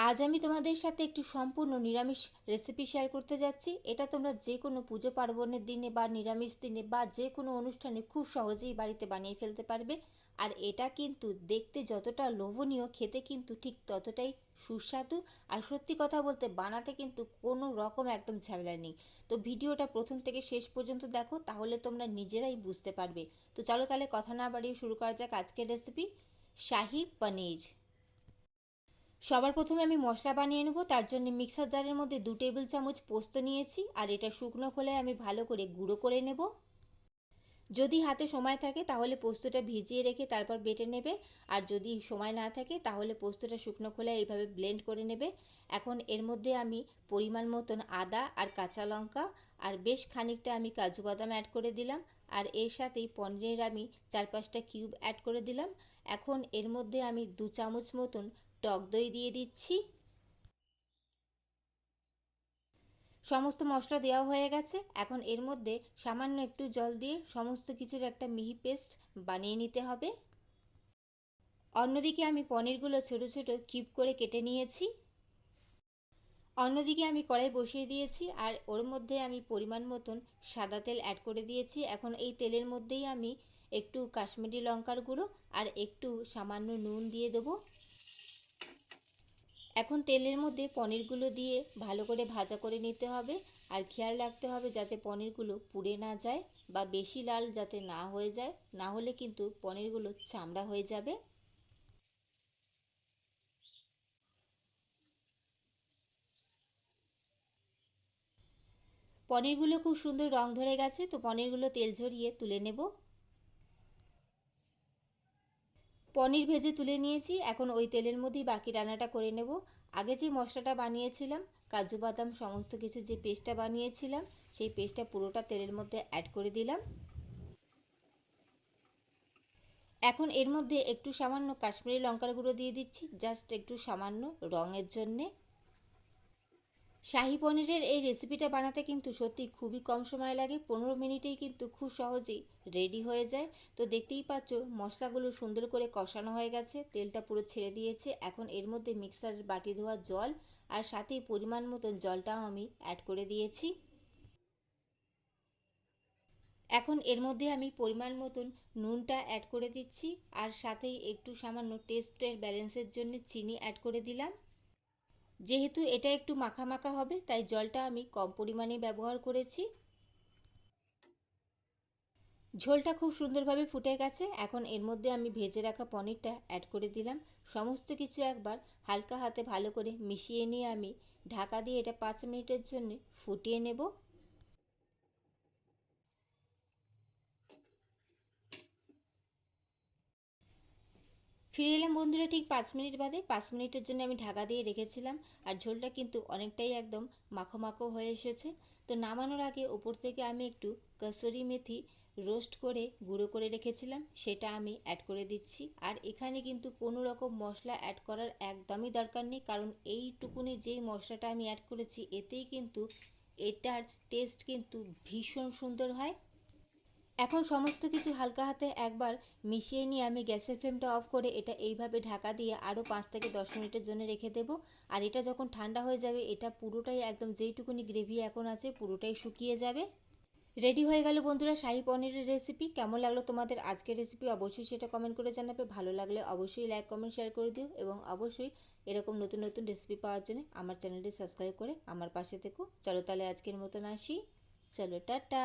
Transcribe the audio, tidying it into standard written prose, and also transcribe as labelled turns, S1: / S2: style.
S1: আজ আমি তোমাদের সাথে একটি সম্পূর্ণ নিরামিষ রেসিপি শেয়ার করতে যাচ্ছি। এটা তোমরা যে কোনো পুজো পার্বণের দিনে বা নিরামিষ দিনে বা যে কোনো অনুষ্ঠানে খুব সহজেই বাড়িতে বানিয়ে ফেলতে পারবে। আর এটা কিন্তু দেখতে যতটা লোভনীয়, খেতে কিন্তু ঠিক ততটাই সুস্বাদু। আর সত্যি কথা বলতে বানাতে কিন্তু কোনো রকম একদম ঝামেলা নেই। তো ভিডিওটা প্রথম থেকে শেষ পর্যন্ত দেখো, তাহলে তোমরা নিজেরাই বুঝতে পারবে। তো চলো তাহলে কথা না বাড়িয়ে শুরু করা যাক আজকের রেসিপি, শাহি পনির। সবার প্রথমে আমি মশলা বানিয়ে নেব। তার জন্য মিক্সার জারের মধ্যে 2 টেবিল চামচ পোস্ত নিয়েছি, আর এটা শুকনো খোলায় আমি ভালো করে গুঁড়ো করে নেব। যদি হাতে সময় থাকে তাহলে পোস্তটা ভিজিয়ে রেখে তারপর বেটে নেবে, আর যদি সময় না থাকে তাহলে পোস্তটা শুকনো খোলায় এইভাবে ব্লেন্ড করে নেবে। এখন এর মধ্যে আমি পরিমাণ মতন আদা আর কাঁচা লঙ্কা আর বেশ খানিকটা আমি কাজু বাদাম অ্যাড করে দিলাম, আর এর সাথেই পনিরের আমি 4-5টা কিউব অ্যাড করে দিলাম। এখন এর মধ্যে আমি 2 চামচ মতন টক দই দিয়ে দিচ্ছি। সমস্ত মশলা দেওয়া হয়ে গেছে। এখন এর মধ্যে সামান্য একটু জল দিয়ে সমস্ত কিছুর একটা মিহি পেস্ট বানিয়ে নিতে হবে। অন্যদিকে আমি পনিরগুলো ছোট ছোট কিউব করে কেটে নিয়েছি। অন্যদিকে আমি কড়াই বসিয়ে দিয়েছি, আর ওর মধ্যে আমি পরিমাণ মতন সাদা তেল অ্যাড করে দিয়েছি। এখন এই তেলের মধ্যেই আমি একটু কাশ্মীরি লঙ্কার গুঁড়ো আর একটু সামান্য নুন দিয়ে দেবো। এখন তেলের মধ্যে পনিরগুলো দিয়ে ভালো করে ভাজা করে নিতে হবে, আর খেয়াল রাখতে হবে যাতে পনিরগুলো পুড়ে না যায় বা বেশি লাল যাতে না হয়ে যায়, না হলে কিন্তু পনিরগুলো চামড়া হয়ে যাবে। পনিরগুলো খুব সুন্দর রং ধরে গেছে, তো পনিরগুলো তেল ঝরিয়ে তুলে নেব। পনির ভেজে তুলে নিয়েছি। এখন ওই তেলের মধ্যেই বাকি রান্নাটা করে নেব। আগে যে মশলাটা বানিয়েছিলাম, কাজু বাদাম সমস্ত কিছু যে পেস্টটা বানিয়েছিলাম, সেই পেস্টটা পুরোটা তেলের মধ্যে অ্যাড করে দিলাম। এখন এর মধ্যে একটু সামান্য কাশ্মীরি লঙ্কার গুঁড়ো দিয়ে দিচ্ছি, জাস্ট একটু সামান্য রঙের জন্যে। শাহি পনিরের এই রেসিপিটা বানাতে কিন্তু সত্যি খুবই কম সময় লাগে, 15 মিনিটেই কিন্তু খুব সহজেই রেডি হয়ে যায়। তো দেখতেই পাচ্ছ মশলাগুলো সুন্দর করে কষানো হয়ে গেছে, তেলটা পুরো ছেড়ে দিয়েছে। এখন এর মধ্যে মিক্সারের বাটি ধোয়া জল আর সাথেই পরিমাণ মতন জলটাও আমি অ্যাড করে দিয়েছি। এখন এর মধ্যে আমি পরিমাণ মতন নুনটা অ্যাড করে দিচ্ছি, আর সাথেই একটু সামান্য টেস্টের ব্যালেন্সের জন্য চিনি অ্যাড করে দিলাম। যেহেতু এটা একটু মাখা মাখা হবে, তাই জলটা আমি কম পরিমাণে ব্যবহার করেছি। ঝোলটা খুব সুন্দরভাবে ফুটে গেছে। এখন এর মধ্যে আমি ভেজে রাখা পনিরটা অ্যাড করে দিলাম। সমস্ত কিছু একবার হালকা হাতে ভালো করে মিশিয়ে নিয়ে আমি ঢাকা দিয়ে এটা 5 মিনিটের জন্য ফুটিয়ে নেব। ফিরে এলাম বন্ধুরা ঠিক 5 মিনিট বাদে। 5 মিনিটের জন্য আমি ঢাকা দিয়ে রেখেছিলাম, আর ঝোলটা কিন্তু অনেকটাই একদম মাখো মাখো হয়ে এসেছে। তো নামানোর আগে ওপর থেকে আমি একটু কসুরি মেথি রোস্ট করে গুঁড়ো করে রেখেছিলাম, সেটা আমি অ্যাড করে দিচ্ছি। আর এখানে কিন্তু কোনো রকম মশলা অ্যাড করার একদমই দরকার নেই, কারণ এইটুকুনি যেই মশলাটা আমি অ্যাড করেছি এতেই কিন্তু এটার টেস্ট কিন্তু ভীষণ সুন্দর হয়। এখন সমস্ত কিছু হালকা হাতে একবার মিশিয়ে নিয়ে আমি গ্যাসের ফ্লেমটা অফ করে এটা এইভাবে ঢাকা দিয়ে আরও 5 থেকে 10 মিনিটের জন্য রেখে দেবো। আর এটা যখন ঠান্ডা হয়ে যাবে এটা পুরোটাই একদম যেইটুকুনি গ্রেভি এখন আছে পুরোটাই শুকিয়ে যাবে। রেডি হয়ে গেল বন্ধুরা শাহি পনিরের রেসিপি। কেমন লাগলো তোমাদের আজকের রেসিপি অবশ্যই সেটা কমেন্ট করে জানাবে। ভালো লাগলে অবশ্যই লাইক কমেন্ট শেয়ার করে দিও, এবং অবশ্যই এরকম নতুন নতুন রেসিপি পাওয়ার জন্য আমার চ্যানেলটি সাবস্ক্রাইব করে আমার পাশে থেকো। চলো তাহলে আজকের মতন আসি। চলো টাটা।